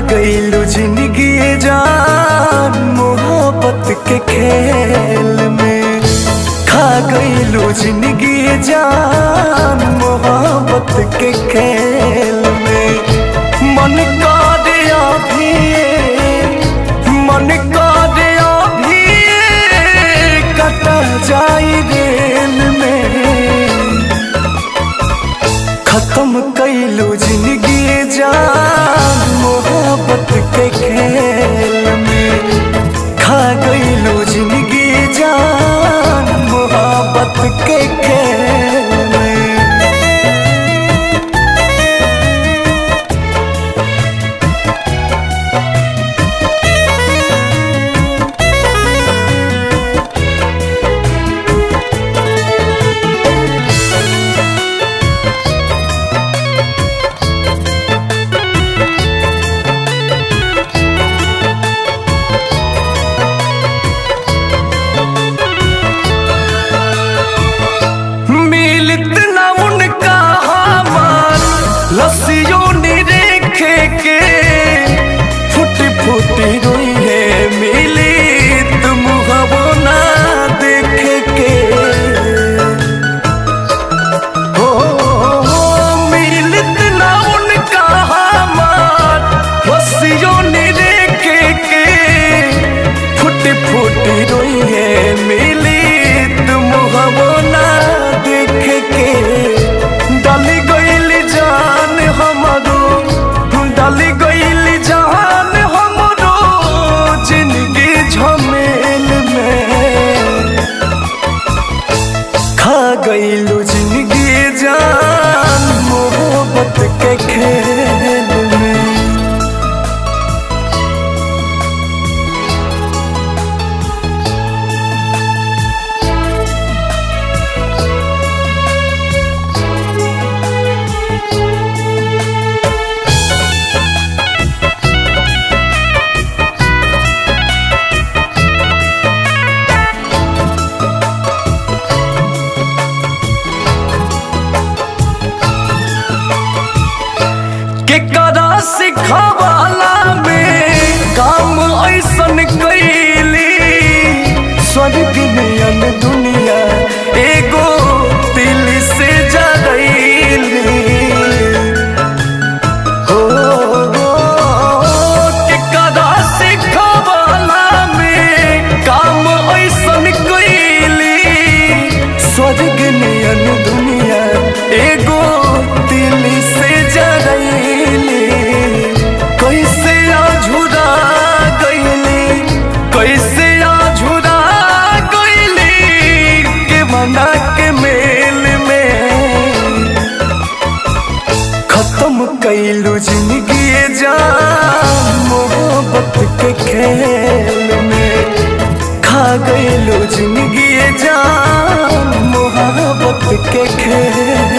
गईलू जिंदगी जान मोहब्बत के खेल में, खा गईलू जिंदगी जान मोहब्बत के खेल में। मन कर अभी, मन कर अभी कटा जाई रेल में। खत्म कईलू जिंदगी जान मोहब्बत के खेल में, खा गईलू जिंदगी जान मोहब्बत के खेल में। लस्सियों ने रेखे के फुटी फुटी रोई है, मिली तुम हवो ना देखे के। हो मिलत ना उनका हमार, लस्सियों ने रेखे के फुटी फुटी रोई है, मिली तुम हवो ना देखे के। डाली गईली जान हमरो, डाली गईली जान हमरो जिंदगी झमेल में। खा गईलू जिंदगी जान मोहब्बत के खेल में। केकरा सिखवाला में काम ऐसन कैली, स्वर्ग नियन दुनिया एगो दिल से जरैली। हो केकरा सिखवाला में काम ऐसन कैली, स्वर्ग नियन दुनिया एगो दिल से जरैली। कैसे आझुरा गईली, कैसे आझुरा गईली के मना के मेल में। खत्म कईलू जिंदगी जान मोहब्बत के खेल में, खा गईलू जिंदगी जान मोहब्बत के खेल